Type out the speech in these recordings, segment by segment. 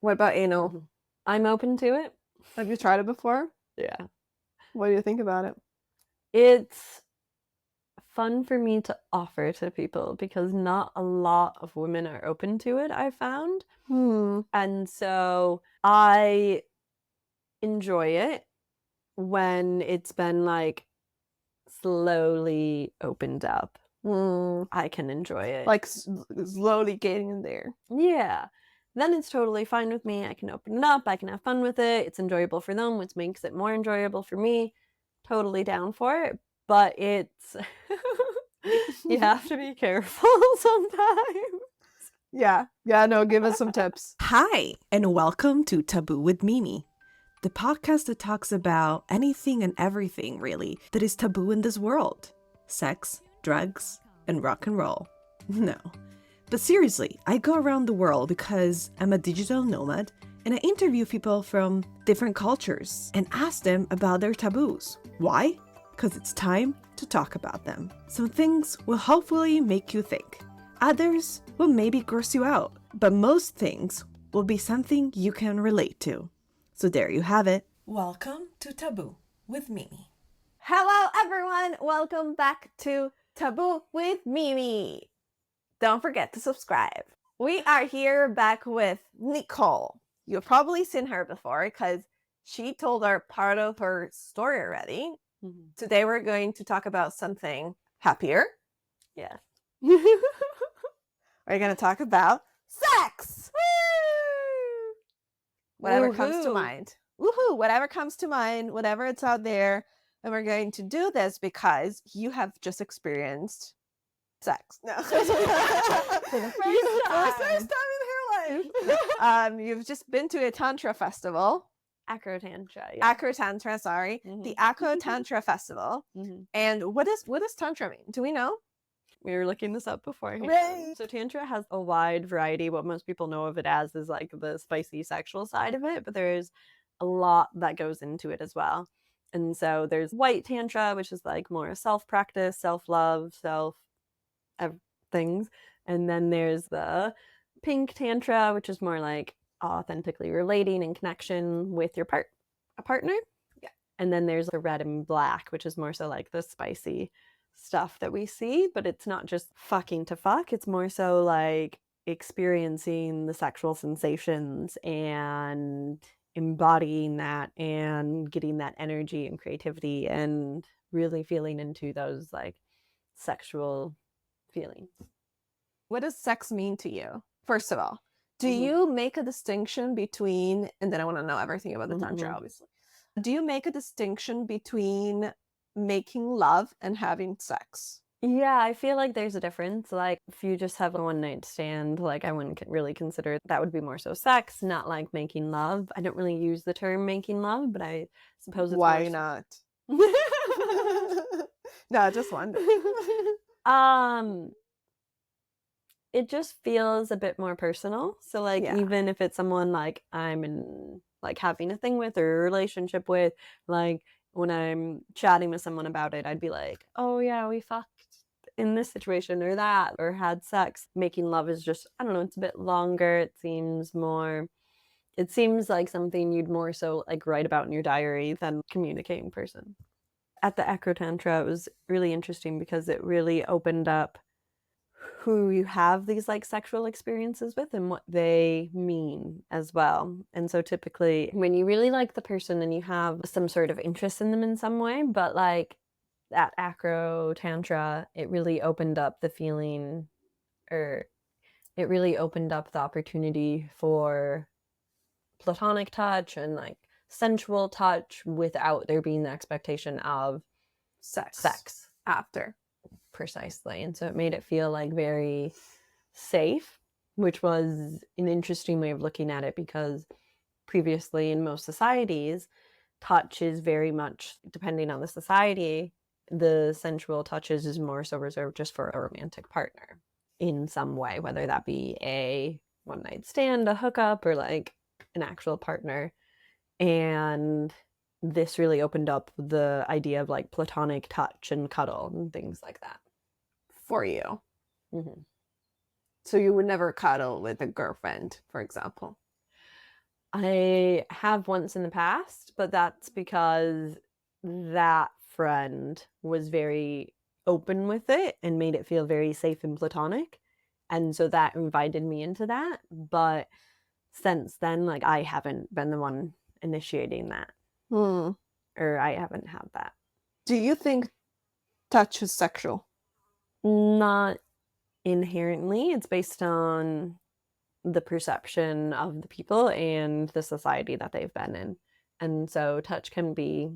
What about anal? Mhm. I'm open to it. Have you tried it before? Yeah. What do you think about it? It's fun for me to offer to people because not a lot of women are open to it, I found. Hmm. And so I enjoy it when it's been like slowly opened up. Hmm. I can enjoy it. Like slowly getting in there. Yeah. Then it's totally fine with me. I can open it up. I can have fun with it. It's enjoyable for them, which makes it more enjoyable for me. Totally down for it. But it's you have to be careful sometimes. Yeah. Yeah, no, give us some tips. Hi, and welcome to Taboo with Mimi, the podcast that talks about anything and everything, really, that is taboo in this world. Sex, drugs, and rock and roll. No. But seriously, I go around the world because I'm a digital nomad and I interview people from different cultures and ask them about their taboos. Why? Because it's time to talk about them. Some things will hopefully make you think. Others will maybe gross you out. But most things will be something you can relate to. So there you have it. Welcome to Taboo with Mimi. Hello, everyone. Welcome back to Taboo with Mimi. Don't forget to subscribe. We are here back with Nicole. You've probably seen her before because she told our part of her story already. Mhm. Today we're going to talk about something happier. Yes. We're going to talk about sex. Whatever comes to Woohoo. mind. Woohoo! Whatever comes to mind, whatever it's out there. And we're going to do this because you have just experienced sex. No. For the first time. time in her life. You've just been to a Tantra festival. Acro Tantra. Yeah. Acro Tantra, sorry. The Acro Tantra Festival. Mhm. And what does Tantra mean? Do we know? We were looking this up beforehand. Right. So Tantra has a wide variety. What most people know of it as is like the spicy sexual side of it, but there's a lot that goes into it as well. And so there's white Tantra, which is like more self-practice, self-love, things. And then there's the pink Tantra, which is more like authentically relating and connection with your partner. Yeah. And then there's the red and black, which is more so like the spicy stuff that we see, but it's not just fucking to fuck. It's more so like experiencing the sexual sensations and embodying that and getting that energy and creativity and really feeling into those like sexual feelings. What does sex mean to you? First of all, do Mhm. you make a distinction between, and then I want to know everything about the Tantra, Mhm. obviously. Do you make a distinction between making love and having sex? Yeah, I feel like there's a difference. Like, if you just have a one night stand, like, I wouldn't really consider that would be more so sex, not like making love. I don't really use the term making love, but I suppose it's Why more not? No, just wondering. um, it just feels a bit more personal. So, like, Yeah. even if it's someone like I'm in, like, having a thing with or a relationship with, like, when I'm chatting with someone about it, I'd be like, oh, yeah, we fucked in this situation or that or had sex. Making love is just, I don't know, it's a bit longer. It seems like something you'd more so like write about in your diary than communicate in person. At the Acro Tantra, it was really interesting because it really opened up who you have these like sexual experiences with and what they mean as well. And so typically when you really like the person and you have some sort of interest in them in some way, but like at Acro Tantra, it really opened up the feeling or it really opened up the opportunity for platonic touch and like sensual touch without there being the expectation of sex. After. Precisely. And so it made it feel like very safe, which was an interesting way of looking at it because previously in most societies, touch is very much, depending on the society, the sensual touches is more so reserved just for a romantic partner in some way, whether that be a one night stand, a hookup, or like an actual partner. And this really opened up the idea of like platonic touch and cuddle and things like that. For you. Mm-hmm. So you would never cuddle with a girlfriend, for example. I have once in the past, but that's because that friend was very open with it and made it feel very safe and platonic. And so that invited me into that. But since then, like, I haven't been the one initiating that, Hmm. or I haven't had that. Do you think touch is sexual? Not inherently. It's based on the perception of the people and the society that they've been in. And so touch can be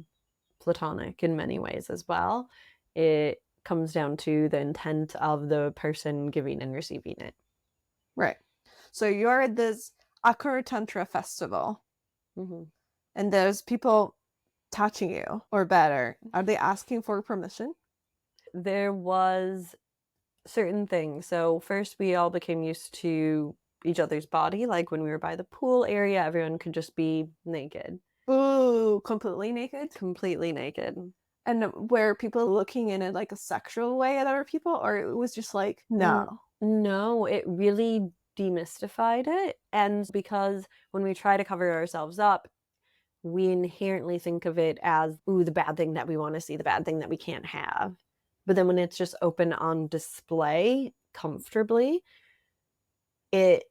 platonic in many ways as well. It comes down to the intent of the person giving and receiving it. Right. So you're at this acro Tantra festival, Mm-hmm. and there's people touching you, or better, are they asking for permission? There was certain things. So first we all became used to each other's body. Like when we were by the pool area, everyone could just be naked. Ooh, completely naked? Completely naked. And were people looking in it like a sexual way at other people, or it was just like, no? No, it really demystified it. And because when we try to cover ourselves up, we inherently think of it as, ooh, the bad thing that we want to see, the bad thing that we can't have. But then when it's just open on display comfortably, it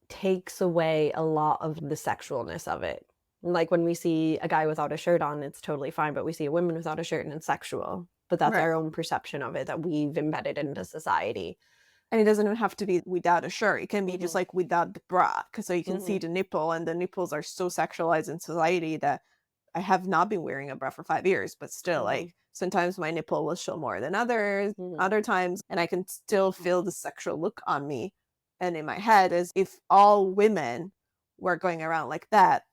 takes away a lot of the sexualness of it. Like when we see a guy without a shirt on, it's totally fine, but we see a woman without a shirt and it's sexual. But that's Right. our own perception of it that we've embedded into society. And it doesn't even have to be without a shirt. It can be just Mhm. like without the bra, because so you can see Mhm. the nipple, and the nipples are so sexualized in society that I have not been wearing a bra for 5 years, but still, Mhm. like sometimes my nipple will show more than others, Mhm. other times, and I can still feel the sexual look on me. And in my head is, if all women were going around like that,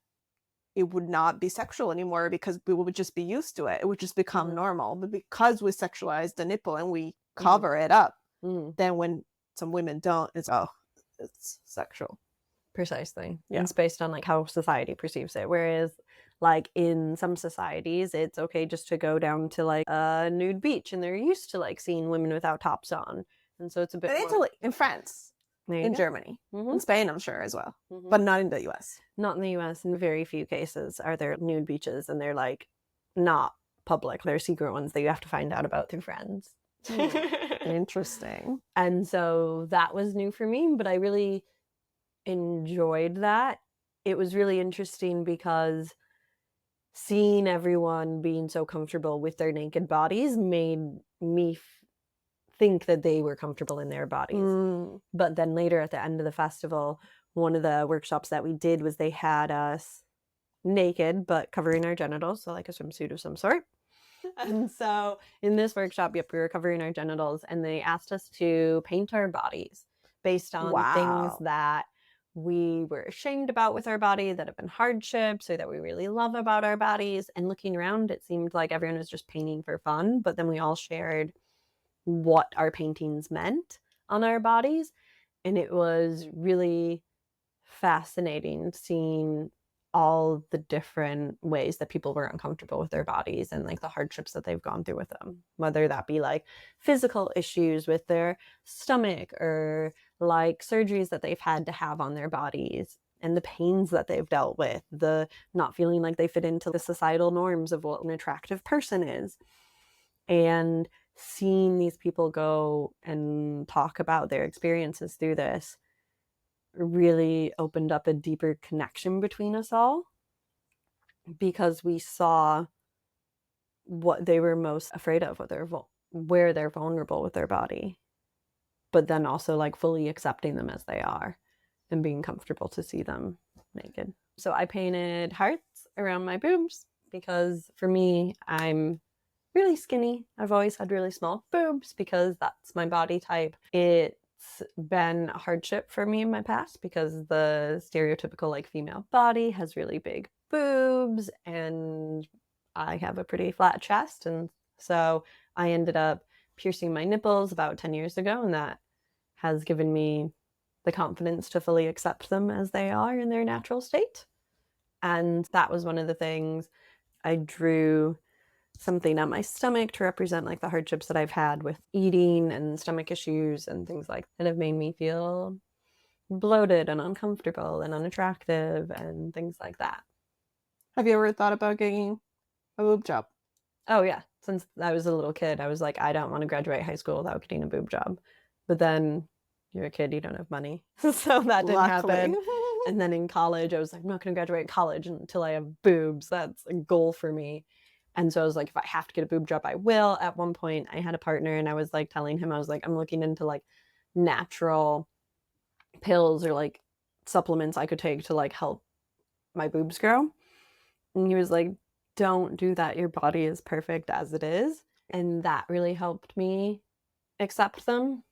it would not be sexual anymore, because we would just be used to it. It would just become Mhm. normal. But because we sexualize the nipple and we Mhm. cover it up, Mhm. then when some women don't, it's, oh, it's sexual. Precisely. Yeah. It's based on like how society perceives it. Whereas like in some societies, it's okay just to go down to like a nude beach and they're used to like seeing women without tops on. And so it's a bit In more. Italy, in France, There you in go. Germany, Mhm. in Spain, I'm sure as well, Mhm. but not in the US. Not in the US. In very few cases are there nude beaches, and they're like not public. They're secret ones that you have to find out about through friends. Interesting. And so that was new for me, but I really enjoyed that. It was really interesting because seeing everyone being so comfortable with their naked bodies made me think that they were comfortable in their bodies. Mm. But then later at the end of the festival, one of the workshops that we did was they had us naked but covering our genitals, so like a swimsuit of some sort. And so in this workshop, yep, we were covering our genitals, and they asked us to paint our bodies based on things Wow. that we were ashamed about with our body, that have been hardships, or that we really love about our bodies. And looking around, it seemed like everyone was just painting for fun, but then we all shared what our paintings meant on our bodies. And it was really fascinating seeing all the different ways that people were uncomfortable with their bodies and like the hardships that they've gone through with them, whether that be like physical issues with their stomach or like surgeries that they've had to have on their bodies and the pains that they've dealt with, the not feeling like they fit into the societal norms of what an attractive person is. And seeing these people go and talk about their experiences through this really opened up a deeper connection between us all, because we saw what they were most afraid of, where they're vulnerable with their body, but then also like fully accepting them as they are and being comfortable to see them naked. So I painted hearts around my boobs because for me, I'm really skinny. I've always had really small boobs because that's my body type. It's been a hardship for me in my past because the stereotypical like female body has really big boobs and I have a pretty flat chest. And so I ended up piercing my nipples about 10 years ago, and that has given me the confidence to fully accept them as they are in their natural state. And that was one of the things. I drew something on my stomach to represent like the hardships that I've had with eating and stomach issues and things like that have made me feel bloated and uncomfortable and unattractive and things like that. Have you ever thought about getting a boob job? Oh yeah, since I was a little kid, I was like, I don't want to graduate high school without getting a boob job. But then you're a kid, you don't have money, so that didn't happen. And then in college, I was like, I'm not going to graduate college until I have boobs. That's a goal for me. And so I was like, if I have to get a boob job, I will. At one point, I had a partner, and I was like telling him, I was like, I'm looking into like natural pills or like supplements I could take to like help my boobs grow. And he was like, don't do that. Your body is perfect as it is. And that really helped me accept them.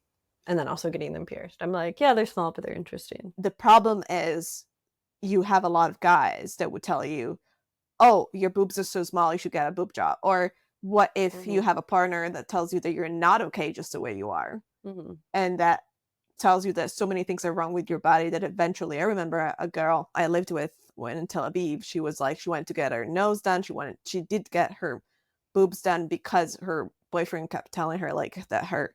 And then also getting them pierced. I'm like, yeah, they're small, but they're interesting. The problem is you have a lot of guys that would tell you, oh, your boobs are so small, you should get a boob job. Or what if you have a partner that tells you that you're not okay just the way you are? And that tells you that so many things are wrong with your body that eventually, I remember a girl I lived with when in Tel Aviv, she was like, she wanted to get her nose done. She did get her boobs done because her boyfriend kept telling her like that her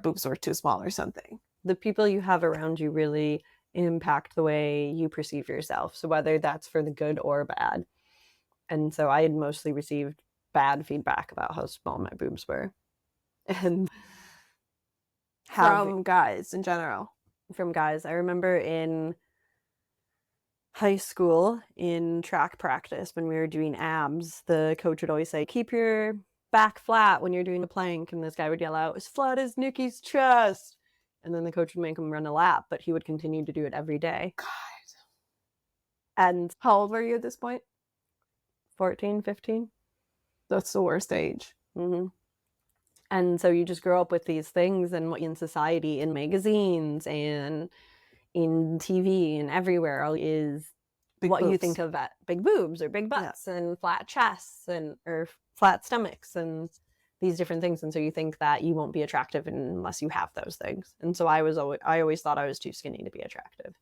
boobs were too small or something. The people you have around you really impact the way you perceive yourself. So whether that's for the good or bad. And so I had mostly received bad feedback about how small my boobs were. And from guys in general. From guys. I remember in high school in track practice when we were doing abs, the coach would always say, keep your back flat when you're doing the plank. And this guy would yell out, as flat as Nikki's chest. And then the coach would make him run a lap, but he would continue to do it every day. God. And how old were you at this point? 14, 15. That's the worst age. And so you just grow up with these things and in society, in magazines and in TV and everywhere is big what boobs. You think of at big boobs or big butts and flat chests or flat stomachs and these different things. And so you think that you won't be attractive unless you have those things. And so I always thought I was too skinny to be attractive.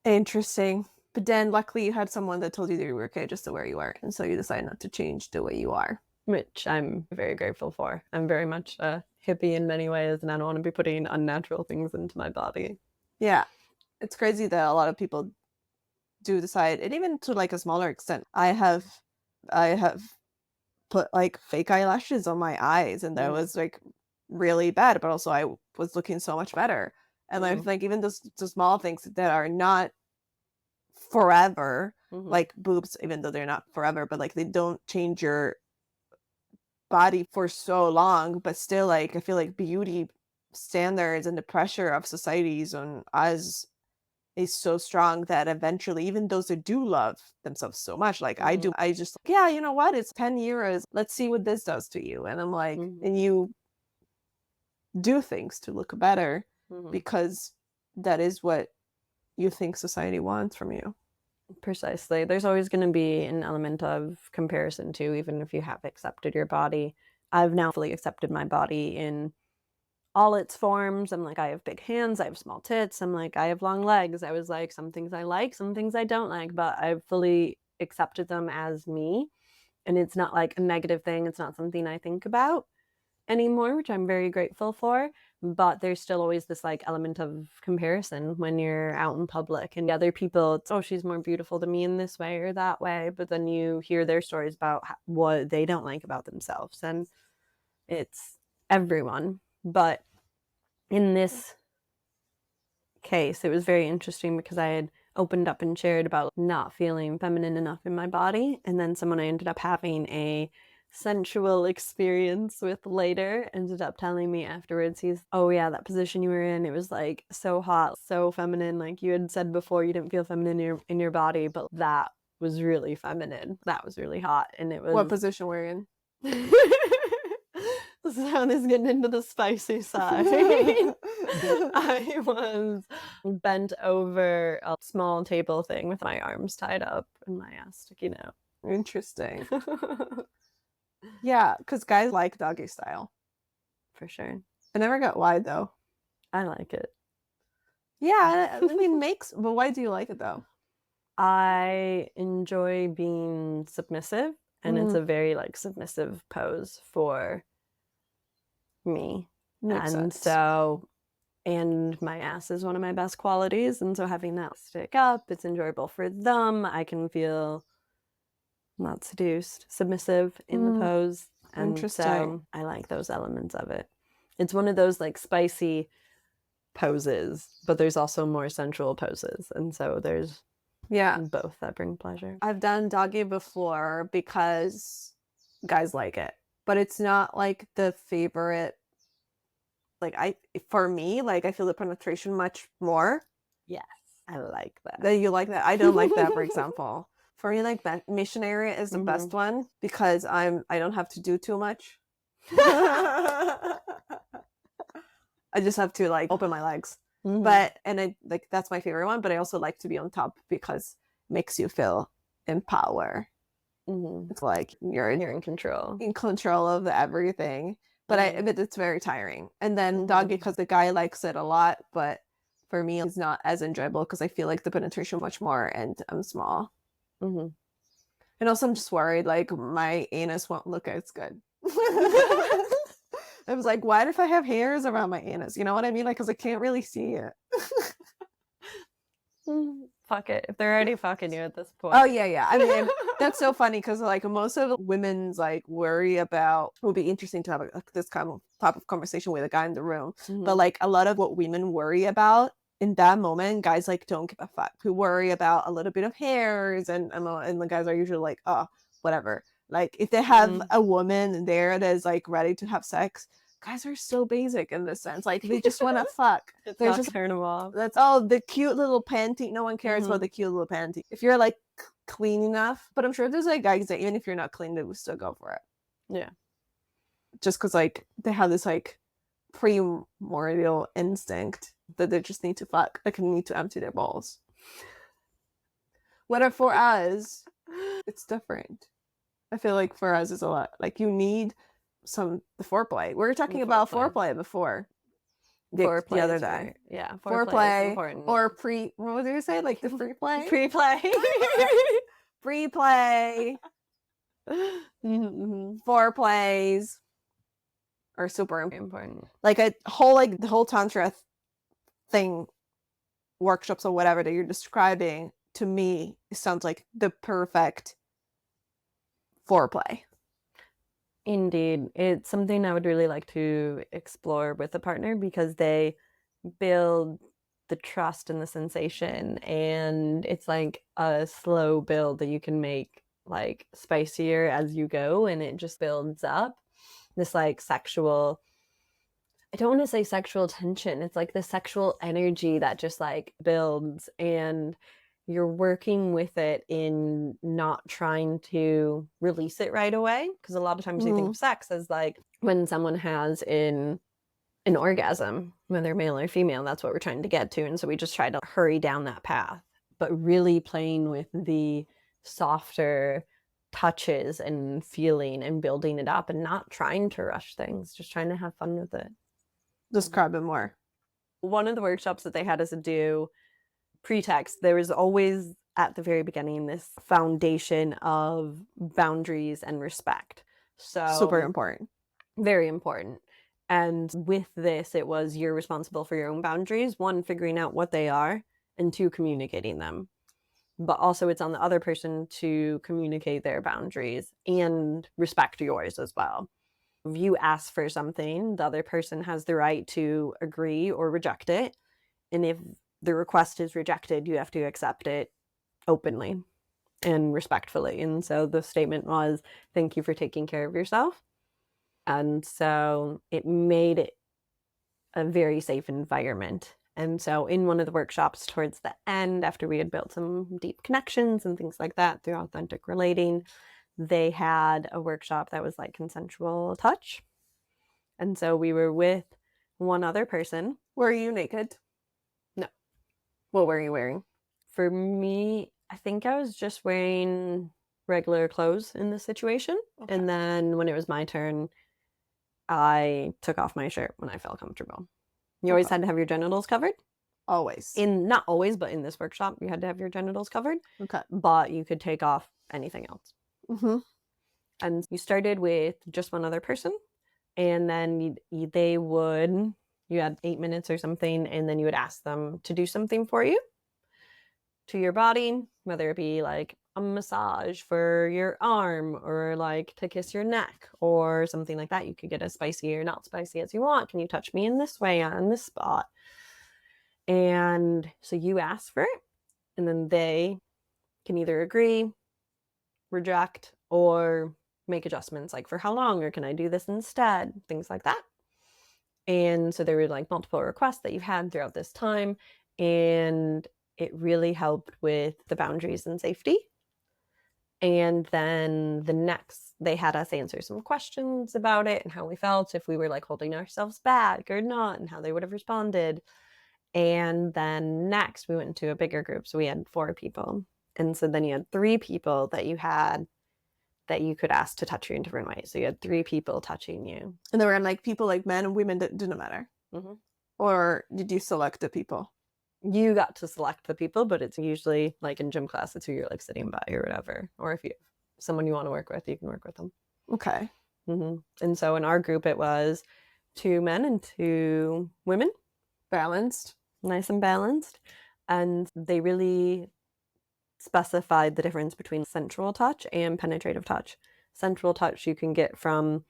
Interesting. But then luckily you had someone that told you that you were okay just the way you are. And so you decided not to change the way you are. Which I'm very grateful for. I'm very much a hippie in many ways, and I don't want to be putting unnatural things into my body. Yeah. It's crazy that a lot of people do decide, and even to like a smaller extent, I have put like fake eyelashes on my eyes, and that was like really bad, but also I was looking so much better. And I think even those small things that are not forever, like boobs, even though they're not forever, but like they don't change your body for so long, but still like I feel like beauty standards and the pressure of societies on us is so strong that eventually even those that do love themselves so much like I do, I just you know what, it's 10 euros, let's see what this does to you. And I'm like and you do things to look better because that is what you think society wants from you. Precisely. There's always going to be an element of comparison too, even if you have accepted your body. I've now fully accepted my body in all its forms. I'm like, I have big hands, I have small tits, I'm like, I have long legs. I was like, some things I like, some things I don't like, but I've fully accepted them as me. And it's not like a negative thing. It's not something I think about anymore, which I'm very grateful for. But there's still always this like element of comparison when you're out in public and other people, it's, oh, she's more beautiful than me in this way or that way. But then you hear their stories about what they don't like about themselves. And it's everyone. But in this case, it was very interesting because I had opened up and shared about not feeling feminine enough in my body. And then someone I ended up having a sensual experience with later ended up telling me afterwards, he's, oh yeah, that position you were in, it was like so hot, so feminine. Like you had said before, you didn't feel feminine in your body, but that was really feminine. That was really hot. And it was... What position we're in? This sound is getting into the spicy side. I was bent over a small table thing with my arms tied up and my ass sticking out. Interesting. Yeah, because guys like doggy style. For sure. I never got why though. I like it. Yeah, I mean, but why do you like it though? I enjoy being submissive, and it's a very like submissive pose for me. Makes sense. So And my ass is one of my best qualities. And so having that stick up, it's enjoyable for them. I can feel not seduced, submissive in the pose. And Interesting. so I like those elements of it. It's one of those like spicy poses, but there's also more sensual poses. And so there's both that bring pleasure. I've done doggy before because guys like it, but it's not like the favorite. Like for me, like I feel the penetration much more. Yes, I like that. That you like that. I don't like that, for example. For me, like that missionary is the best one because I don't have to do too much. I just have to like open my legs. But and I like that's my favorite one, but I also like to be on top because it makes you feel in power. It's like you're in control of everything. But but it's very tiring. And then doggy because the guy likes it a lot, but for me it's not as enjoyable because I feel like the penetration much more and I'm small. And also I'm just worried like my anus won't look as good. I was like, what if I have hairs around my anus? You know what I mean? Like, because I can't really see it. Fuck it. If they're already fucking you at this point. Oh, yeah. I mean, that's so funny because, like, most of women's, like, worry about, it would be interesting to have this kind of type of conversation with a guy in the room. But, like, a lot of what women worry about in that moment, guys, like, don't give a fuck. Who worry about a little bit of hairs and the guys are usually like, oh, whatever. Like, if they have a woman there that is, like, ready to have sex, guys are so basic in this sense. Like, they just want to fuck. They're just turn them off. That's all the cute little panty. No one cares about the cute little panty. If you're, like, clean enough. But I'm sure there's, like, guys that even if you're not clean, they would still go for it. Yeah. Just because, like, they have this, like, primordial instinct that they just need to fuck. Like, need to empty their balls. Whether for us, it's different. I feel like for us it's a lot. Like you need the foreplay. We were talking about foreplay before. The other day. Yeah. Foreplay is important. or what did you say? Like the free play? Pre-play. Free play. Foreplays are super important. Like the whole Tantra thing, workshops or whatever that you're describing, to me, it sounds like the perfect foreplay. Indeed. It's something I would really like to explore with a partner because they build the trust and the sensation, and it's like a slow build that you can make like spicier as you go, and it just builds up this like sexual, I don't want to say sexual tension, it's like the sexual energy that just like builds, and you're working with it in not trying to release it right away. Because a lot of times you think of sex as like when someone has an orgasm, whether male or female, that's what we're trying to get to. And so we just try to hurry down that path. But really playing with the softer touches and feeling and building it up and not trying to rush things, just trying to have fun with it. Describe it more. One of the workshops that they had us do pretext, there was always at the very beginning this foundation of boundaries and respect. So super important. Very important. And with this, it was you're responsible for your own boundaries. One, figuring out what they are, and two, communicating them. But also it's on the other person to communicate their boundaries and respect yours as well. If you ask for something, the other person has the right to agree or reject it. And if the request is rejected, you have to accept it openly and respectfully. And so the statement was, thank you for taking care of yourself. And so it made it a very safe environment. And so in one of the workshops towards the end, after we had built some deep connections and things like that through authentic relating, they had a workshop that was like consensual touch. And so we were with one other person. Were you naked? No. What were you wearing? For me, I think I was just wearing regular clothes in this situation. Okay. And then when it was my turn, I took off my shirt when I felt comfortable. You always had to have your genitals covered? Always. Not always, but in this workshop, you had to have your genitals covered. Okay. But you could take off anything else. And you started with just one other person. And then they would You had 8 minutes or something, and then you would ask them to do something for you to your body, whether it be like a massage for your arm or like to kiss your neck or something like that. You could get as spicy or not spicy as you want. Can you touch me in this way on this spot? And so you ask for it, and then they can either agree, reject, or make adjustments, like for how long, or can I do this instead, things like that. And so there were like multiple requests that you had throughout this time, and it really helped with the boundaries and safety. And then they had us answer some questions about it and how we felt, if we were like holding ourselves back or not, and how they would have responded. And then next we went into a bigger group. So we had 4 people. And so then you had 3 people that you could ask to touch you in different ways. So you had 3 people touching you. And there were like people like men and women that didn't matter. Mm-hmm. Or did you select the people? You got to select the people, but it's usually like in gym class, it's who you're like sitting by or whatever. Or if you have someone you want to work with, you can work with them. Okay. Mm-hmm. And so in our group, it was 2 men and 2 women. Balanced. Nice and balanced. And they really specified the difference between sensual touch and penetrative touch. Sensual touch you can get from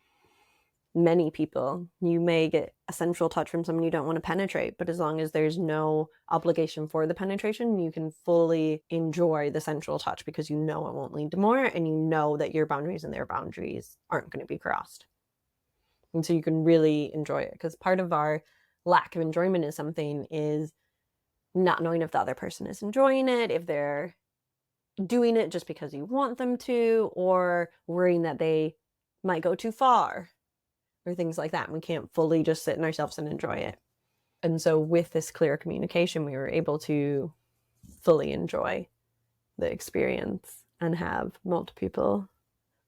many people. You may get a sensual touch from someone you don't want to penetrate, but as long as there's no obligation for the penetration, you can fully enjoy the sensual touch because you know it won't lead to more, and you know that your boundaries and their boundaries aren't going to be crossed. And so you can really enjoy it, because part of our lack of enjoyment is not knowing if the other person is enjoying it, if they're doing it just because you want them to, or worrying that they might go too far or things like that. And we can't fully just sit in ourselves and enjoy it. And so with this clear communication, we were able to fully enjoy the experience and have multiple people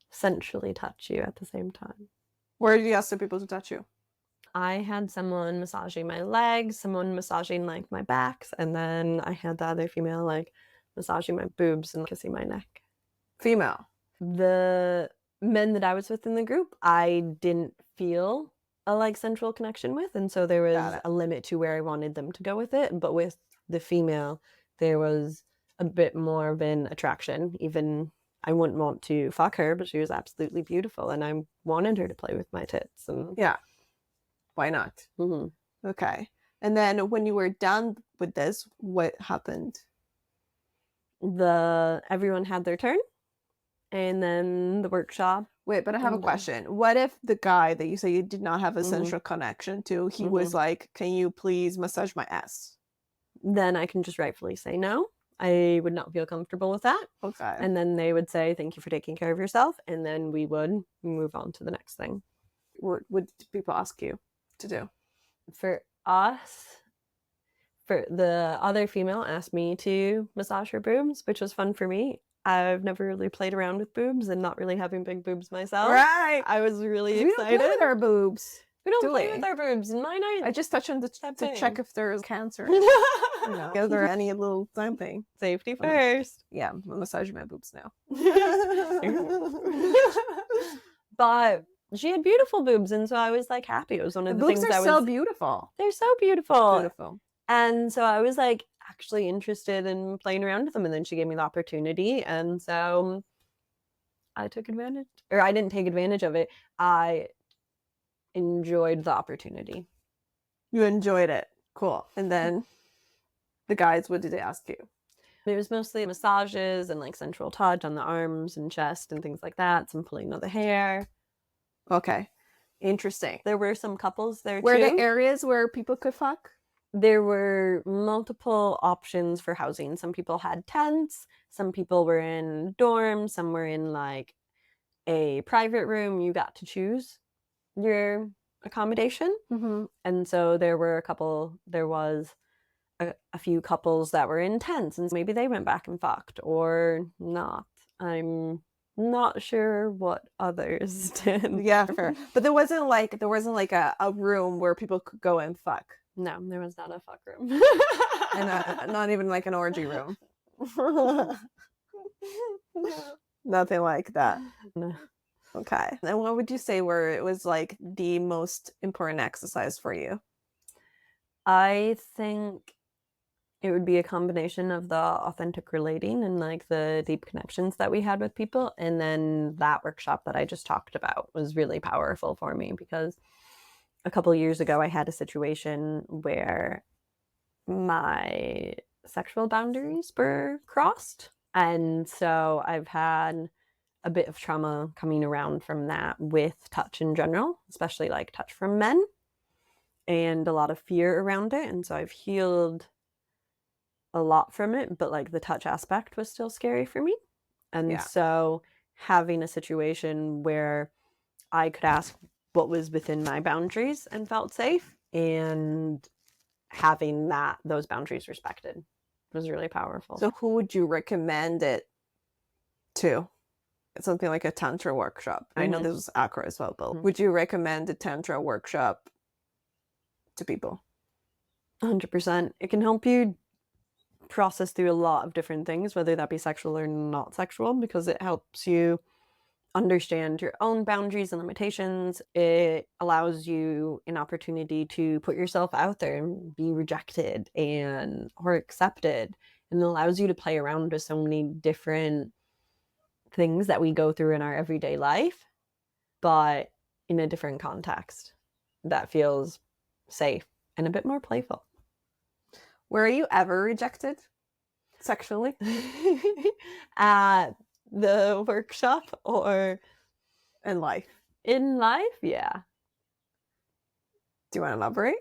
sensually touch you at the same time. Where did you ask the people to touch you? I had someone massaging my legs, someone massaging like my backs, and then I had the other female like massaging my boobs and kissing my neck. Female. The men that I was with in the group, I didn't feel a like sensual connection with, and so there was a limit to where I wanted them to go with it. But with the female, there was a bit more of an attraction. Even I wouldn't want to fuck her, but she was absolutely beautiful, and I wanted her to play with my tits. And yeah, why not? Mm-hmm. Okay. And then when you were done with this, what happened? Everyone had their turn, and then the workshop. Wait, but I have a question. What if the guy that you say you did not have a sensual connection to, he was like, can you please massage my ass? Then I can just rightfully say no. I would not feel comfortable with that. Okay. And then they would say, thank you for taking care of yourself. And then we would move on to the next thing. What would people ask you to do? For us, for the other female asked me to massage her boobs, which was fun for me. I've never really played around with boobs, and not really having big boobs myself. Right. I was really excited. We don't play with our boobs. We don't play with our boobs. And mine I just touch them to check if there's cancer. No. Is there any little something? Safety first. Yeah, I'm massaging my boobs now. But she had beautiful boobs, and so I was like happy. It was one of the things that was so beautiful. They're so beautiful. Beautiful. And so I was like actually interested in playing around with them, and then she gave me the opportunity, and so I took advantage, or I didn't take advantage of it. I enjoyed the opportunity. You enjoyed it. Cool. And then the guys, what did they ask you? It was mostly massages and like sensual touch on the arms and chest and things like that. Some pulling of the hair. Okay. Interesting. There were some couples there Were too. there areas where people could fuck? There were multiple options for housing. Some people had tents. Some people were in dorms. Some were in like a private room. You got to choose your accommodation. Mm-hmm. And so there was a few couples that were in tents, and maybe they went back and fucked or not. I'm not sure what others did. Yeah, fair. But there wasn't like a room where people could go and fuck. No, there was not a fuck room. And not even like an orgy room. Nothing like that. No. Okay. And what would you say it was like the most important exercise for you? I think it would be a combination of the authentic relating and like the deep connections that we had with people. And then that workshop that I just talked about was really powerful for me because a couple years ago I had a situation where my sexual boundaries were crossed. And so I've had a bit of trauma coming around from that with touch in general, especially like touch from men, and a lot of fear around it. And so I've healed a lot from it, but like the touch aspect was still scary for me. And Yeah. so having a situation where I could ask what was within my boundaries and felt safe, and having those boundaries respected was really powerful. So who would you recommend it to? It's something like a Tantra workshop. I know this was acro as well, but would you recommend a Tantra workshop to people? 100%. It can help you process through a lot of different things, whether that be sexual or not sexual, because it helps you understand your own boundaries and limitations. It allows you an opportunity to put yourself out there and be rejected or accepted, and it allows you to play around with so many different things that we go through in our everyday life, but in a different context that feels safe and a bit more playful. Were you ever rejected sexually? At the workshop or In life? in life? Yeah. Do you want to elaborate?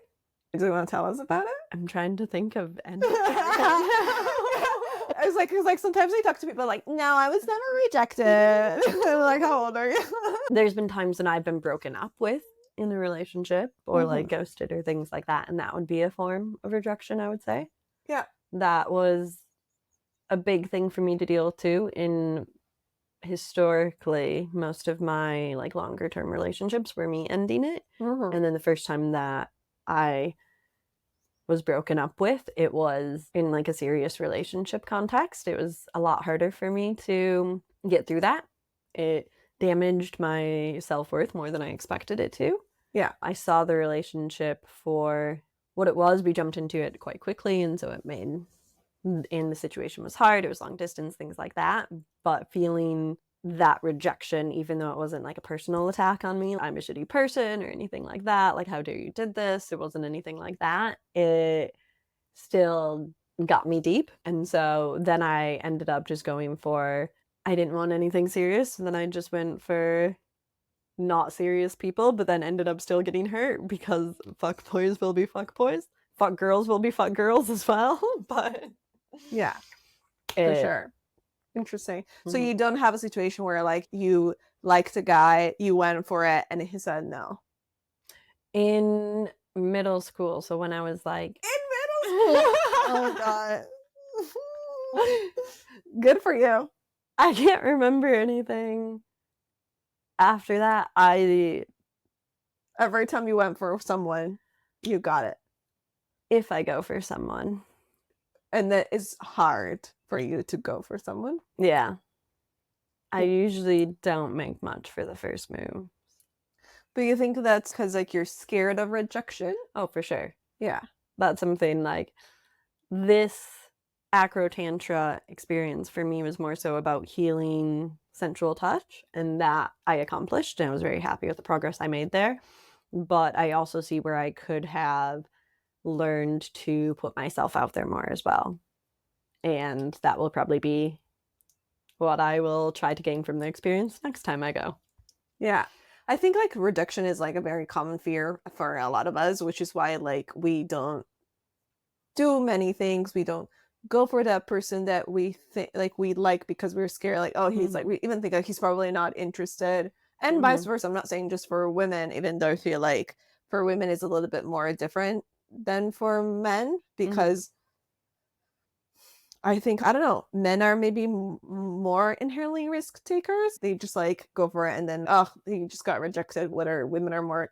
Do you want to tell us about it? I'm trying to think of any. I was like, because like sometimes I talk to people like, no, I was never rejected. I'm like, how old are you? There's been times when I've been broken up with in a relationship or like ghosted or things like that, and that would be a form of rejection, I would say. Yeah. That was a big thing for me to deal too. In historically, most of my like longer term relationships were me ending it. And then the first time that I was broken up with, it was in like a serious relationship context. It was a lot harder for me to get through that. It damaged my self-worth more than I expected it to. Yeah. I saw the relationship for what it was. We jumped into it quite quickly, and so and the situation was hard. It was long distance, things like that. But feeling that rejection, even though it wasn't like a personal attack on me, I'm a shitty person or anything like that, like how dare you did this, it wasn't anything like that, it still got me deep. And so then I ended up just going for, I didn't want anything serious, and then I just went for not serious people, but then ended up still getting hurt because fuck boys will be fuck boys, fuck girls will be fuck girls as well. But yeah, for sure. Interesting. So you don't have a situation where like you liked a guy, you went for it, and he said no? In middle school, so when I was like in middle school. Oh god. Good for you. I can't remember anything after that. Every time you went for someone, you got it. If I go for someone. And that is hard for you to go for someone. Yeah. I usually don't make much for the first move. But you think that's because like you're scared of rejection? Oh, for sure. Yeah. That's something like this acro tantra experience for me was more so about healing sensual touch, and that I accomplished, and I was very happy with the progress I made there. But I also see where I could have learned to put myself out there more as well. And that will probably be what I will try to gain from the experience next time I go. Yeah. I think like rejection is like a very common fear for a lot of us, which is why like we don't do many things. We don't go for that person that we think like we like because we're scared like, oh, he's like, we even think like he's probably not interested, and vice versa. I'm not saying just for women, even though I feel like for women is a little bit more different than for men, because I think, I don't know, men are maybe more inherently risk takers. They just like go for it, and then they just got rejected. Whether women are more,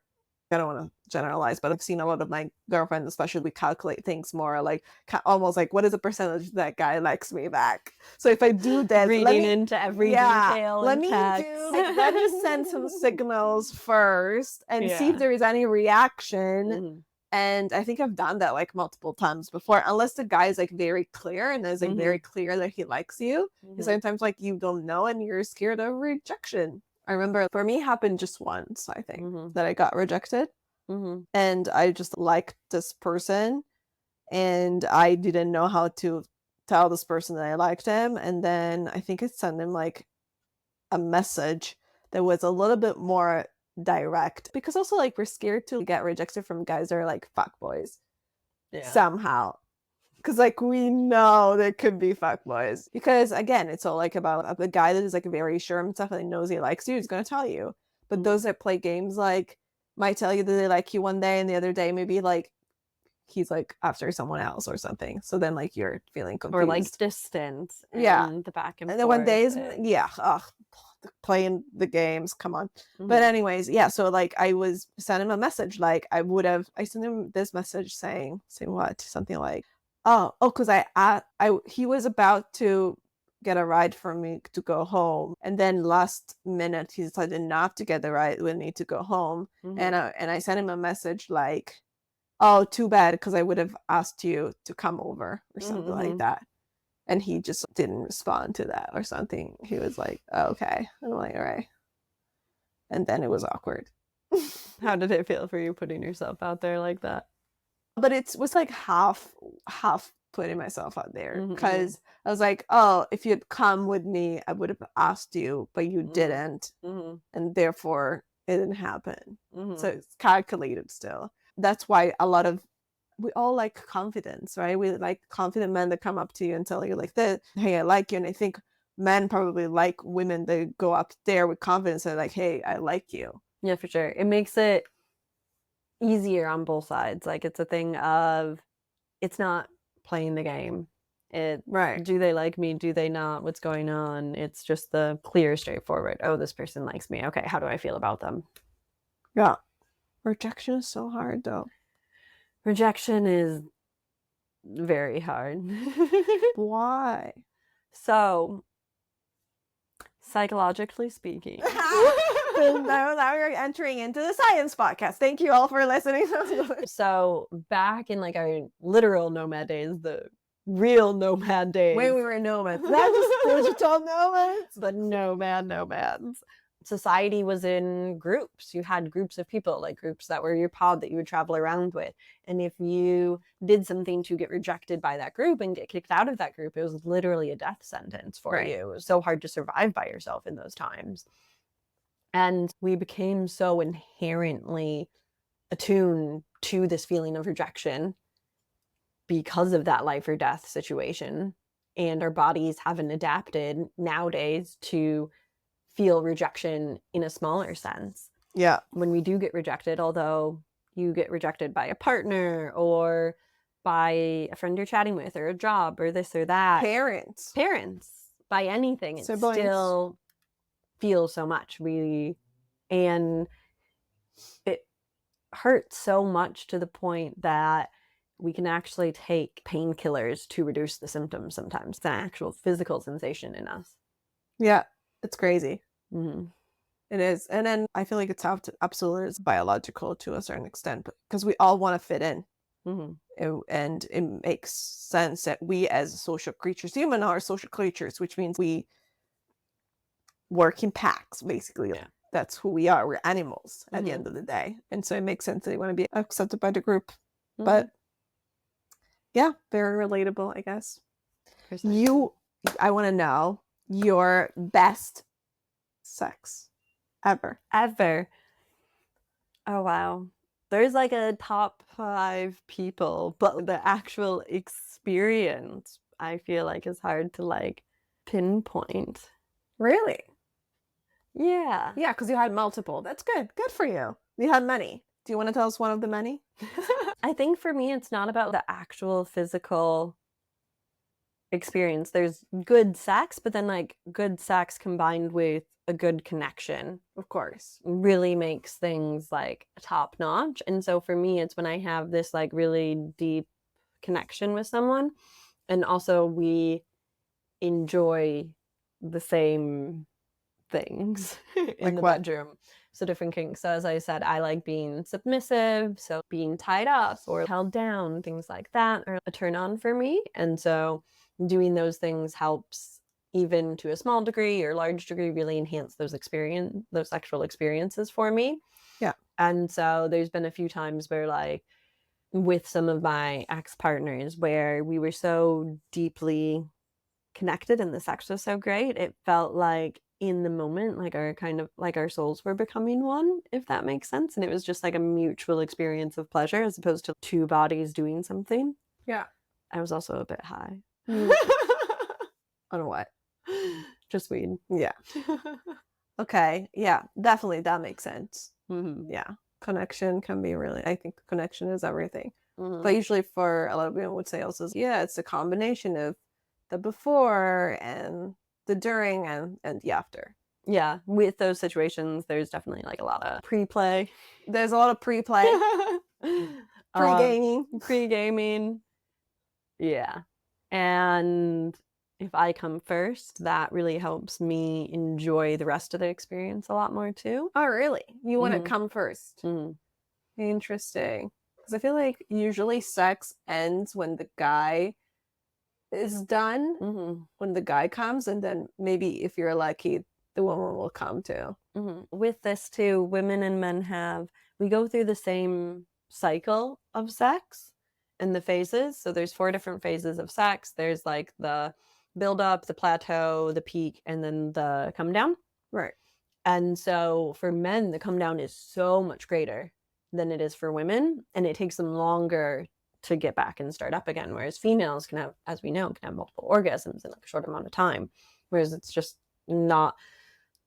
I don't want to generalize, but I've seen a lot of my girlfriends, especially, we calculate things more like almost like, what is the percentage that guy likes me back? So if I do that, reading into every detail, let me send some signals first and see if there is any reaction And I think I've done that like multiple times before, unless the guy is like very clear and is like very clear that he likes you. Sometimes like you don't know and you're scared of rejection. I remember for me it happened just once, I think, that I got rejected. And I just liked this person and I didn't know how to tell this person that I liked him. And then I think I sent him like a message that was a little bit more direct, because also like we're scared to get rejected from guys that are like fuckboys somehow, because like we know there could be fuckboys, because again it's all like about the guy that is like very sure of himself and knows he likes you, he's going to tell you. But those that play games like might tell you that they like you one day and the other day maybe like he's like after someone else or something, so then like you're feeling confused or like distant the back and then forth. one day is playing the games, come on. But anyways, yeah, so like I was sending him a message, like I sent him this message saying what, something like because he was about to get a ride for me to go home, and then last minute he decided not to get the ride with me to go home. And I sent him a message like, oh, too bad, because I would have asked you to come over or something like that. And he just didn't respond to that or something. He was like, oh, okay. I'm like, all right. And then it was awkward. How did it feel for you putting yourself out there like that? But it was like half putting myself out there, because I was like, oh, if you'd come with me, I would have asked you, but you didn't. And therefore it didn't happen. So it's calculated still. That's why we all like confidence, right? We like confident men that come up to you and tell you like this, hey, I like you. And I think men probably like women that go up there with confidence and like, hey, I like you. Yeah, for sure. It makes it easier on both sides. Like it's a thing of, it's not playing the game. Right. Do they like me? Do they not? What's going on? It's just the clear, straightforward, oh, this person likes me. Okay, how do I feel about them? Yeah. Rejection is so hard though. Rejection is very hard. Why? So, psychologically speaking. now you're entering into the science podcast. Thank you all for listening. So, back in like our literal nomad days, the real nomad days. When we were nomads. Not just digital nomads. The nomads. Society was in groups. You had groups of people, like groups that were your pod that you would travel around with. And if you did something to get rejected by that group and get kicked out of that group, it was literally a death sentence for you. It was so hard to survive by yourself in those times. And we became so inherently attuned to this feeling of rejection because of that life or death situation. And our bodies haven't adapted nowadays to feel rejection in a smaller sense. Yeah. When we do get rejected, although you get rejected by a partner or by a friend you're chatting with or a job or this or that. Parents, by anything, it siblings. Still feels so much. And it hurts so much to the point that we can actually take painkillers to reduce the symptoms sometimes. It's an actual physical sensation in us. Yeah, it's crazy. Mm-hmm. It is. And then I feel like it's absolutely biological to a certain extent, because we all want to fit in. And it makes sense that we as social creatures, human are social creatures, which means we work in packs, basically. Yeah. That's who we are. We're animals at the end of the day. And so it makes sense that they want to be accepted by the group. But yeah, very relatable, I guess. I want to know your best sex ever. Oh, wow. There's like a top 5 people, but the actual experience I feel like is hard to like pinpoint. Really? Yeah. Yeah, because you had multiple. That's good. Good for you. You had many. Do you want to tell us one of the many? I think for me, it's not about the actual physical experience. There's good sex, but then like good sex combined with a good connection, of course, really makes things like top notch. And so for me, it's when I have this like really deep connection with someone, and also we enjoy the same things in the bedroom. So different kinks. So as I said, I like being submissive, so being tied up or held down, things like that are a turn on for me. And so doing those things helps, even to a small degree or large degree, really enhance those sexual experiences for me. Yeah. And so there's been a few times where, like, with some of my ex-partners, where we were so deeply connected and the sex was so great, it felt like in the moment, like our souls were becoming one, if that makes sense. And it was just like a mutual experience of pleasure as opposed to two bodies doing something. Yeah. I was also a bit high. On what? Just weed. Yeah. Okay. Yeah, definitely. That makes sense. Mm-hmm. Yeah. Connection can be really, I think connection is everything. Mm-hmm. But usually for a lot of people would say also, yeah, it's a combination of the before and the during and the after. Yeah, with those situations, there's definitely like a lot of pre-play. There's a lot of pre-play, pre-gaming. Pre-gaming. Yeah. And if I come first, that really helps me enjoy the rest of the experience a lot more too. Oh, really? You want to Mhm. come first? Mm-hmm. Interesting. Because I feel like usually sex ends when the guy is done, Mm-hmm. when the guy comes, and then maybe if you're lucky, the woman will come too. Mm-hmm. With this too, women and men we go through the same cycle of sex and the phases. So there's 4 different phases of sex. There's like the build up, the plateau, the peak, and then the come down. Right. And so for men, the come down is so much greater than it is for women, and it takes them longer to get back and start up again. Whereas females can have, as we know, can have multiple orgasms in like a short amount of time. Whereas it's just not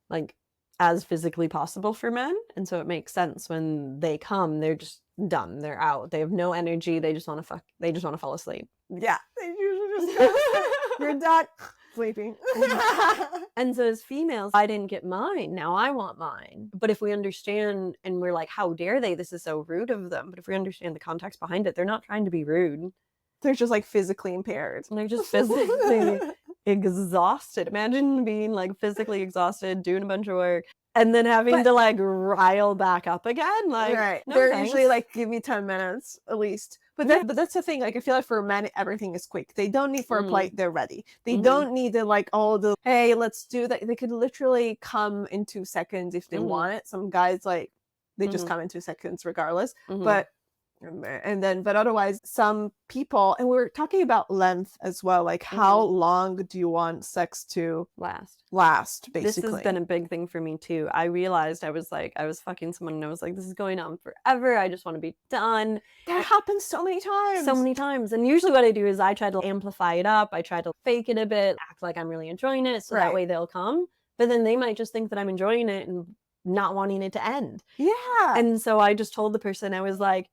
like as physically possible for men. And so it makes sense when they come, they're just done. They're out. They have no energy. They just want to they just want to fall asleep. Yeah. They usually just go, you're done sleeping. And so as females, I didn't get mine. Now I want mine. But if we understand and we're like, how dare they? This is so rude of them. But if we understand the context behind it, they're not trying to be rude. They're just like physically impaired. They're just physically exhausted. Imagine being like physically exhausted, doing a bunch of work, and then having to like rile back up again. Like, right. no They're thanks. usually like, give me 10 minutes at least. But that's the thing. Like, I feel like for men, everything is quick. They don't need foreplay. They're ready. They don't need to like all the, hey, let's do that. They could literally come in 2 seconds if they want it. Some guys like, they just come in 2 seconds regardless. But but otherwise some people, and we're talking about length as well, like how long do you want sex to last basically. This has been a big thing for me too. I realized I was fucking someone and I was like, this is going on forever. I just want to be done. That happens so many times. And usually what I do is I try to amplify it up. I try to fake it a bit, act like I'm really enjoying it, so that way they'll come. But then they might just think that I'm enjoying it and not wanting it to end. Yeah. And so I just told the person, I was like,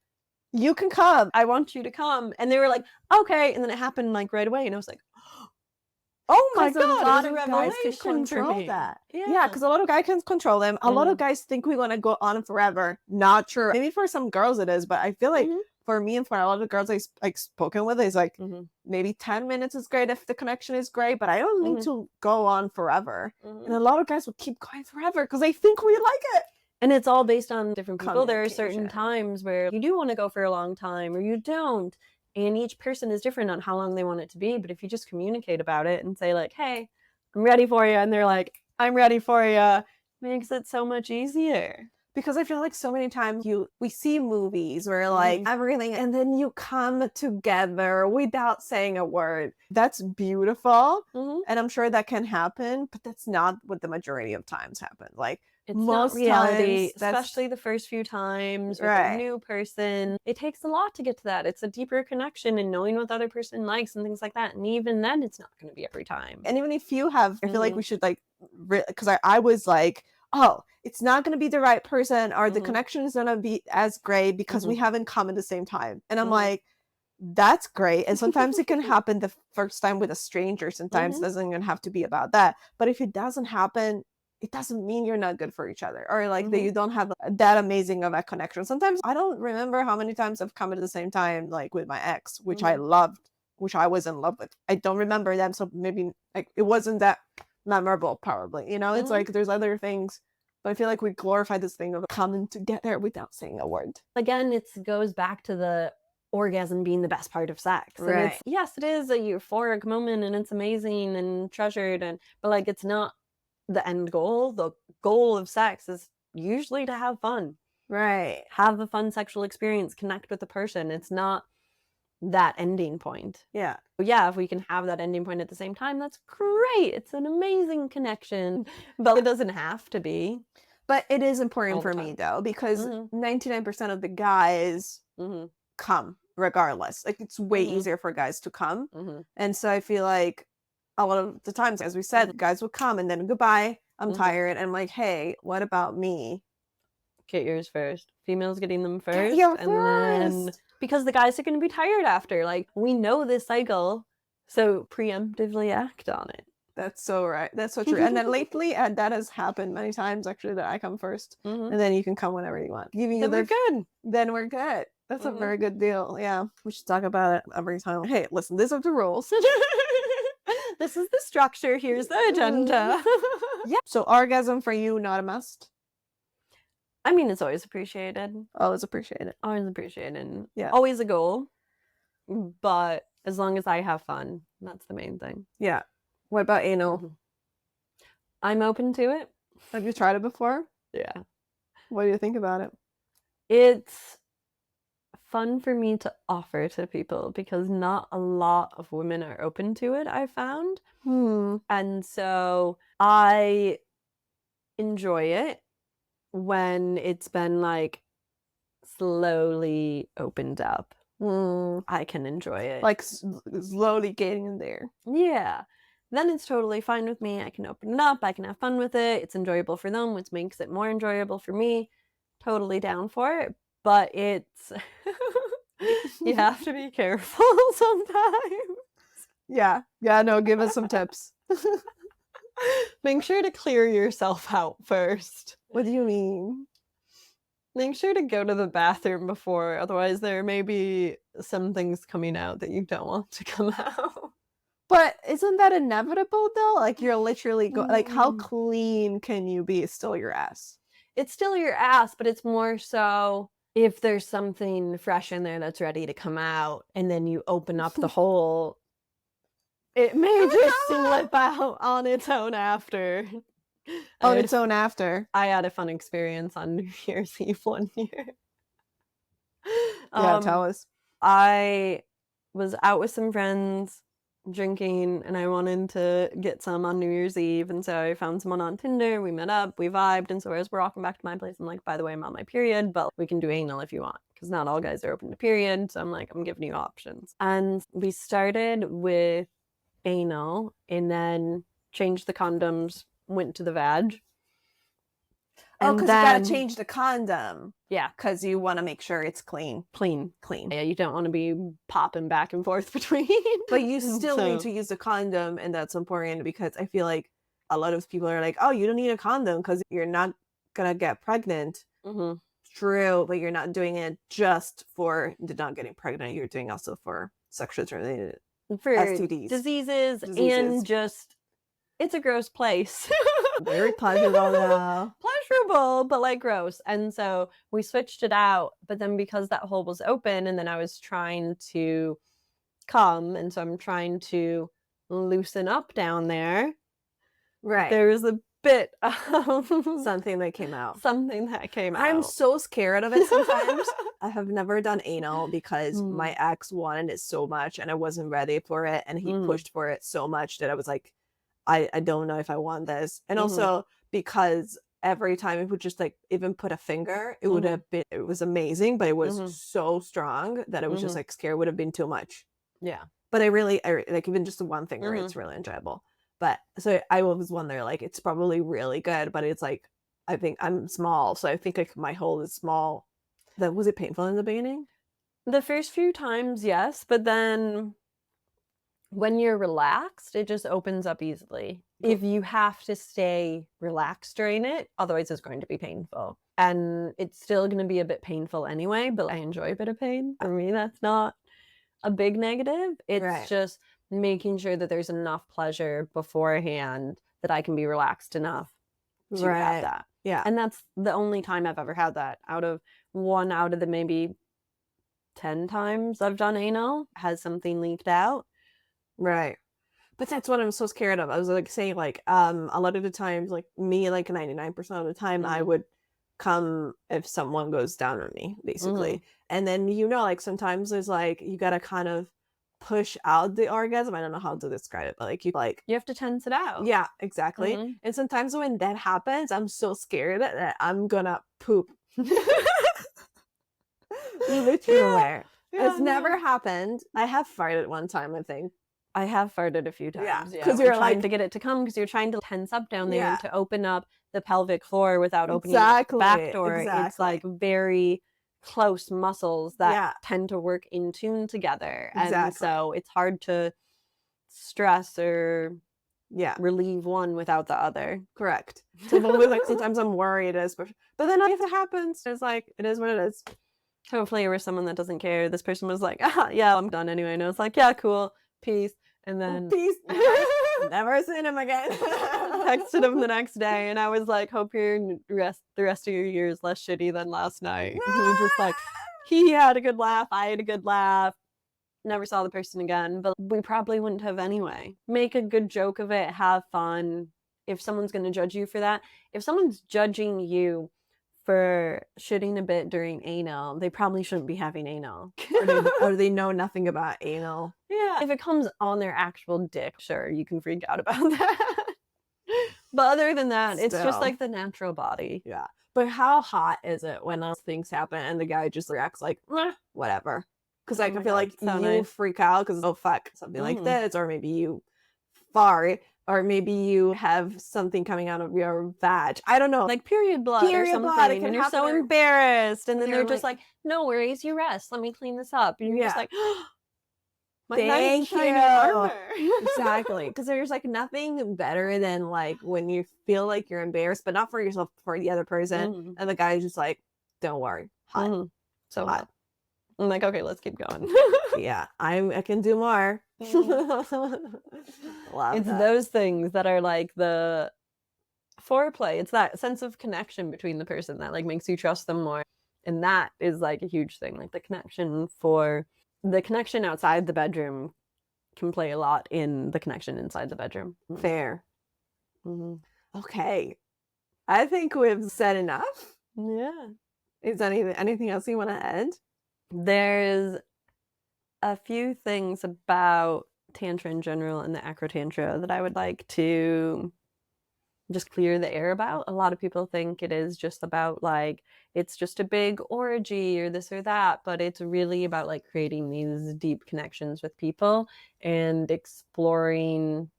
you can come. I want you to come. And they were like, okay. And then it happened like right away. And I was like, oh my God, God, a lot of guys can control that. Yeah, because a lot of guys can control them. A lot of guys think we're going to go on forever. Not sure. Maybe for some girls it is, but I feel like for me and for a lot of girls I've like spoken with, it's like maybe 10 minutes is great if the connection is great, but I don't need to go on forever. And a lot of guys will keep going forever because they think we like it. And it's all based on different people. There are certain times where you do want to go for a long time or you don't. And each person is different on how long they want it to be. But if you just communicate about it and say like, hey, I'm ready for you. And they're like, I'm ready for you. Makes it so much easier. Because I feel like so many times we see movies where like everything, and then you come together without saying a word. That's beautiful. And I'm sure that can happen, but that's not what the majority of times happen. Like, it's most not reality, times, especially the first few times with a new person. It takes a lot to get to that. It's a deeper connection and knowing what the other person likes and things like that. And even then, it's not going to be every time. And even if you have, I feel like we should like, because I was like, oh, it's not going to be the right person or the connection is going to be as great because we haven't come at the same time. And I'm like, that's great. And sometimes it can happen the first time with a stranger. Sometimes it doesn't even have to be about that. But if it doesn't happen, it doesn't mean you're not good for each other or like that you don't have that amazing of a connection. Sometimes I don't remember how many times I've come at the same time, like with my ex, which I loved, which I was in love with. I don't remember them. So maybe like it wasn't that memorable, probably, you know, it's like there's other things, But I feel like we glorify this thing of coming together without saying a word. Again, it goes back to the orgasm being the best part of sex. And Right. it's, yes, it is a euphoric moment and it's amazing and treasured, but like it's not the end goal. The goal of sex is usually to have fun. Right. Have a fun sexual experience, connect with the person. It's not that ending point. Yeah. Yeah, if we can have that ending point at the same time, that's great. It's an amazing connection, but it doesn't have to be. But it is important All the for me time. though, because Mhm. 99% of the guys Mhm. come regardless. Like it's way Mhm. easier for guys to come. Mhm. And so I feel like a lot of the times, as we said, guys would come and then goodbye, I'm Mhm. tired. And I'm like, hey, what about me? Get yours first. Females getting them first. Get your and then first. because the guys are going to be tired after. Like, we know this cycle, so preemptively act on it. That's so right. That's so true. And then lately, that has happened many times actually, that I come first, Mhm. and then you can come whenever you want. Giving you Then we're good. Then we're good. That's a Mhm. very good deal. Yeah, we should talk about it every time. Hey, listen, these are the rules. This is the structure. Here's the agenda. Yeah. So orgasm for you, not a must. I mean, it's always appreciated. Always appreciate it. Always appreciated. Yeah. Always a goal. But as long as I have fun, that's the main thing. Yeah. What about anal? Mhm. I'm open to it. Have you tried it before? Yeah. What do you think about it? It's fun for me to offer to people because not a lot of women are open to it, I found. And so I enjoy it when it's been like slowly opened up. I can enjoy it. Like slowly getting in there. Yeah. Then it's totally fine with me. I can open it up. I can have fun with it. It's enjoyable for them, which makes it more enjoyable for me. Totally down for it. But it's you have to be careful sometimes. Yeah. Yeah, no, give us some tips. Make sure to clear yourself out first. What do you mean? Make sure to go to the bathroom before, otherwise there may be some things coming out that you don't want to come out. But isn't that inevitable though? Like you're literally like how Mm. clean can you be? It's still your ass. It's still your ass, but it's more so if there's something fresh in there that's ready to come out and then you open up the hole, it may just slip out on its own after. On its own after. I had a fun experience on New Year's Eve one year. Yeah, tell us. I was out with some friends drinking and I wanted to get some on New Year's Eve, and so I found someone on Tinder. We met up, we vibed, and so as we're walking back to my place, I'm like, by the way, I'm on my period, but we can do anal if you want, because not all guys are open to period. So I'm like, I'm giving you options. And we started with anal and then changed the condoms, went to the vag. Oh, And because you gotta then- change the condom. Yeah. Because you want to make sure it's clean. Clean. Clean. Yeah, you don't want to be popping back and forth between. But you still need So- to use the condom, and that's important because I feel like a lot of people are like, oh, you don't need a condom because you're not gonna get pregnant. Mhm. True, but you're not doing it just for not getting pregnant. You're doing also for sexually transmitted For STDs. diseases Diseases. and just it's a gross place. Very pleasurable now. Pleasurable, but like gross. And so we switched it out, but then because that hole was open and then I was trying to come, and so I'm trying to loosen up down there. Right. There was a bit of Something that came out. something that came out. I'm so scared of it sometimes. I have never done anal because Mm. my ex wanted it so much and I wasn't ready for it, and he Mm. pushed for it so much that I was like, I don't know if I want this. And Mhm. also because every time it would just like even put a finger, it would Mhm. have been, it was amazing, but it was Mhm. so strong that it was just Mhm. like scared, would have been too much. Yeah. But I like even just the one finger, it's really enjoyable. But so I was wondering, like, it's probably really good, but it's like, I think I'm small, so I think like my hole is small. Then was it painful in the beginning? The first few times, yes, but then when you're relaxed, it just opens up easily. If you have to stay relaxed during it, otherwise it's going to be painful. And it's still going to be a bit painful anyway, but I enjoy a bit of pain. For me, that's not a big negative. It's Right. just making sure that there's enough pleasure beforehand that I can be relaxed enough to have that. Yeah. And that's the only time I've ever had that. Out of the maybe 10 times I've done anal, has something leaked out. Right. But that's what I'm so scared of. I was like saying, like, a lot of the times, like me, like 99% of the time, I would come if someone goes down on me, basically. And then, like sometimes there's like, you gotta kind of push out the orgasm. I don't know how to describe it, but like You have to tense it out. yeah, exactly. And sometimes when that happens, I'm so scared that I'm gonna poop. Literally. It's never happened. I have farted one time, I think. I have farted a few times. Yeah, Because 'cause you're you're trying like- to get it to come, because you're trying to tense up down there Yeah. to open up the pelvic floor without opening the back door. It's like very close muscles that tend to work in tune together. And so it's hard to stress or relieve one without the other. Correct. So like sometimes I'm worried, especially, but then if it happens, it's like it is what it is. Hopefully it was someone that doesn't care. This person was like, yeah, I'm done anyway. And I was like, yeah, cool, peace. And then Peace. Never seen him again. texted him the next day, and I was like, hope the rest of your year is less shitty than last night. And he was just like, he had a good laugh, I had a good laugh. Never saw the person again, but we probably wouldn't have anyway. Make a good joke of it, have fun. If someone's going to judge you for that, if someone's judging you for shitting a bit during anal, they probably shouldn't be having anal. or they know nothing about anal. Yeah. If it comes on their actual dick, sure, you can freak out about that. But other than that, it's just like the natural body. Yeah. But how hot is it when those things happen and the guy just reacts like, whatever? Because I can feel like you freak out because, oh, fuck, something like this. Or maybe you fart. Or maybe you have something coming out of your vag. I don't know. Like period blood or something. And you're so embarrassed. And then they're just like, no worries, you rest. Let me clean this up. And you're just like, my nice shiny armor. Exactly. Because there's like nothing better than like when you feel like you're embarrassed, but not for yourself, for the other person. And the guy's just like, don't worry. Hot. So hot. I'm like, okay, let's keep going. Yeah, I can do more. It's those things that are like the foreplay. It's that sense of connection between the person that like makes you trust them more. And that is like a huge thing. Like the connection outside the bedroom can play a lot in the connection inside the bedroom. Fair. Okay. I think we've said enough. Yeah. Is anything else you want to add? There's a few things about Tantra in general and the acro Tantra that I would like to just clear the air about. A lot of people think it is just about like, it's just a big orgy or this or that, but it's really about like creating these deep connections with people and exploring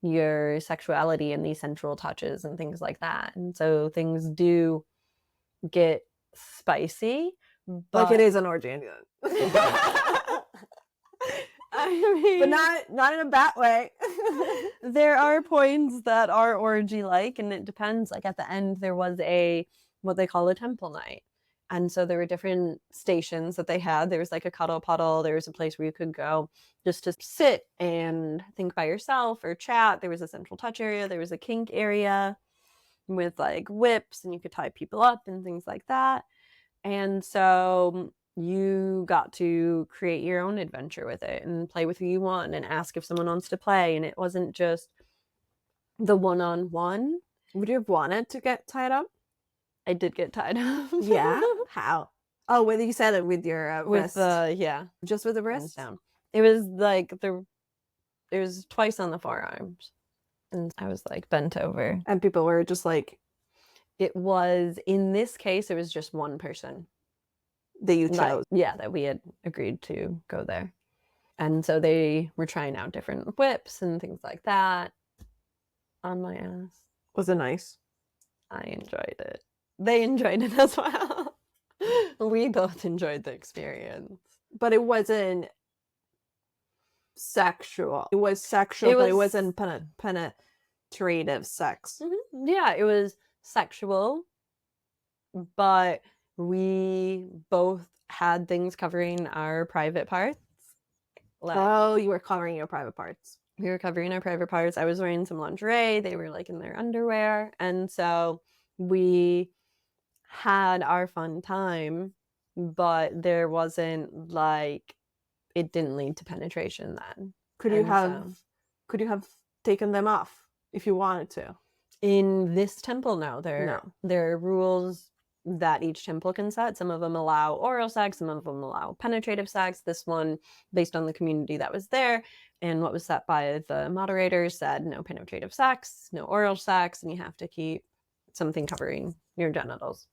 your sexuality and these sensual touches and things like that. And so things do get spicy. But like it is an orgy. I mean, but not in a bad way. There are points that are orgy-like, and it depends. Like at the end, there was what they call a temple night. And so there were different stations that they had. There was like a cuddle puddle. There was a place where you could go just to sit and think by yourself or chat. There was a central touch area. There was a kink area with like whips, and you could tie people up and things like that. And so you got to create your own adventure with it and play with who you want and ask if someone wants to play. And it wasn't just the one-on-one. Would you have wanted to get tied up? I did get tied up. Yeah? How? Oh, whether you said it with your wrist. Yeah. Just with the wrist? Down. It was like it was twice on the forearms. And I was like bent over. And people were just like... It was, in this case, it was just one person. That you chose. That we had agreed to go there. And so they were trying out different whips and things like that on my ass. Was it nice? I enjoyed it. They enjoyed it as well. We both enjoyed the experience. But it wasn't sexual. It was sexual, but it wasn't penetrative sex. Mm-hmm. Yeah, it was sexual, but we both had things covering our private parts. Oh, you were covering your private parts. We were covering our private parts. I was wearing some lingerie. They were like in their underwear. And so we had our fun time, but there wasn't like, it didn't lead to penetration then. Could you And have taken them off if you wanted to? in this temple, no. There No. are rules that each temple can set. Some of them allow oral sex, some of them allow penetrative sex. This one, based on the community that was there and what was set by the moderators, said no penetrative sex, no oral sex, and you have to keep something covering your genitals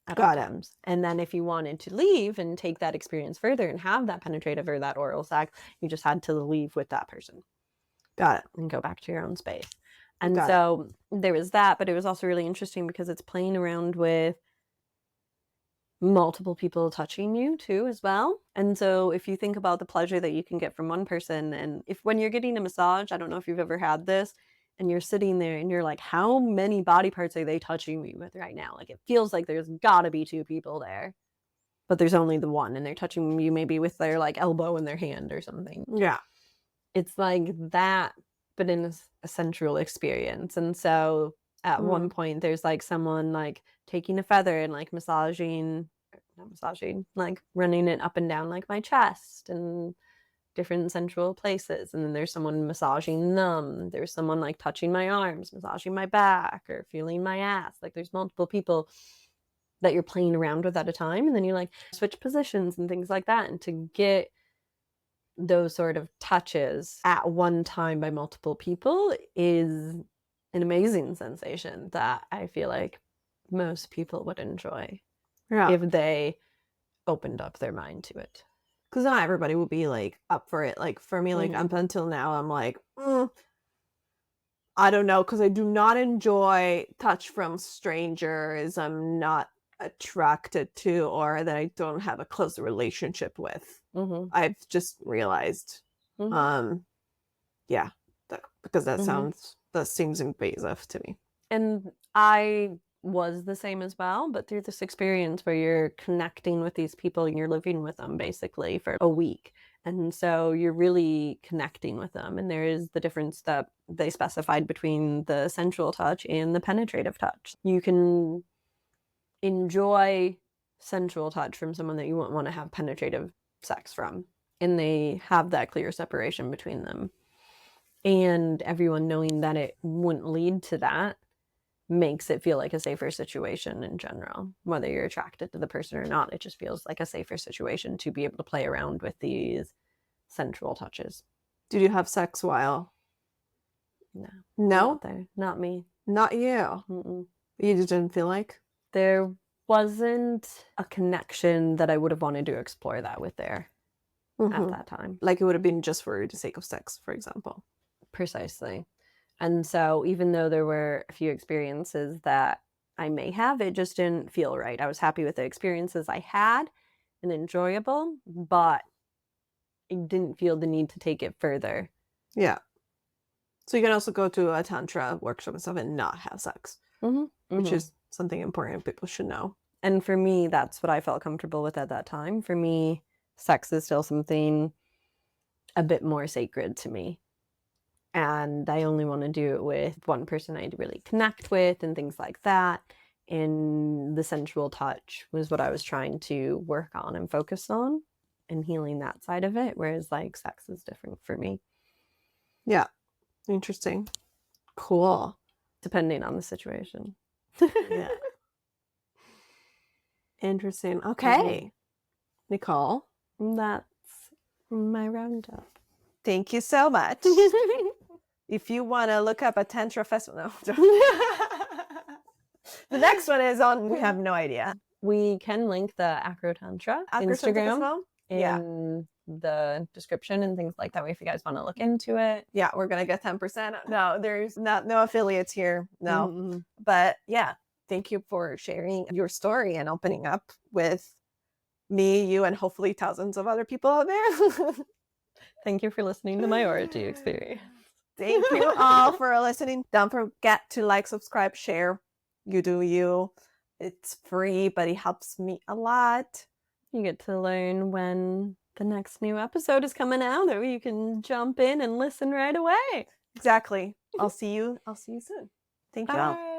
at all Got it. times. And then if you wanted to leave and take that experience further and have that penetrative or that oral sex, you just had to leave with that person. Got it. And go back to your own space. And Got so there was that, but it was also really interesting because it's playing around with multiple people touching you too as well. And so if you think about the pleasure that you can get from one person, and if when you're getting a massage, I don't know if you've ever had this, and you're sitting there and you're like, how many body parts are they touching me with right now? Like it feels like there's gotta be two people there, but there's only the one, and they're touching you maybe with their like elbow in their hand or something. Yeah. It's like that, but in a sensual experience. And so at one point there's like someone like taking a feather and like not massaging, like running it up and down like my chest and different sensual places. And then there's someone massaging them. There's someone like touching my arms, massaging my back, or feeling my ass. Like there's multiple people that you're playing around with at a time. And then you like switch positions and things like that. And to get those sort of touches at one time by multiple people is an amazing sensation that I feel like most people would enjoy if they opened up their mind to it. Because not everybody would be like up for it. Like for me, like up until now, I'm like, I don't know, because I do not enjoy touch from strangers. I'm not attracted to, or that I don't have a close relationship with. I've just realized, yeah, because that seems invasive to me. And I was the same as well, but through this experience where you're connecting with these people and you're living with them basically for a week. And so you're really connecting with them. And there is the difference that they specified between the sensual touch and the penetrative touch. You can enjoy sensual touch from someone that you wouldn't want to have penetrative sex from. And they have that clear separation between them. And everyone knowing that it wouldn't lead to that makes it feel like a safer situation in general. Whether you're attracted to the person or not, it just feels like a safer situation to be able to play around with these sensual touches. Did you have sex while? No. No? Not me. Not you? Mm-mm. You just didn't feel like? There wasn't a connection that I would have wanted to explore that with there at that time. Like it would have been just for the sake of sex, for example. Precisely. And so even though there were a few experiences that I may have, it just didn't feel right. I was happy with the experiences I had and enjoyable, but I didn't feel the need to take it further. Yeah. So you can also go to a Tantra workshop and stuff and not have sex, which is something important people should know. And for me, that's what I felt comfortable with at that time. For me, sex is still something a bit more sacred to me. And I only want to do it with one person I really connect with and things like that. And the sensual touch was what I was trying to work on and focus on and healing that side of it. Whereas like sex is different for me. Yeah. Interesting. Cool. Depending on the situation. Yeah. Interesting. Okay. Nicole. That's my roundup. Thank you so much. If you want to look up a Tantra festival, no. The next one is on, we have no idea. We can link the Acro Tantra Instagram in the description and things like that if you guys want to look into it. Yeah, we're going to get 10%. No, there's no affiliates here. No. But yeah, thank you for sharing your story and opening up with me, you, and hopefully thousands of other people out there. Thank you for listening to my orgy experience. Thank you all for listening. Don't forget to like, subscribe, share. You do you. It's free, but it helps me a lot. You get to learn when the next new episode is coming out that you can jump in and listen right away. Exactly. I'll see you soon. Thank you all. Bye.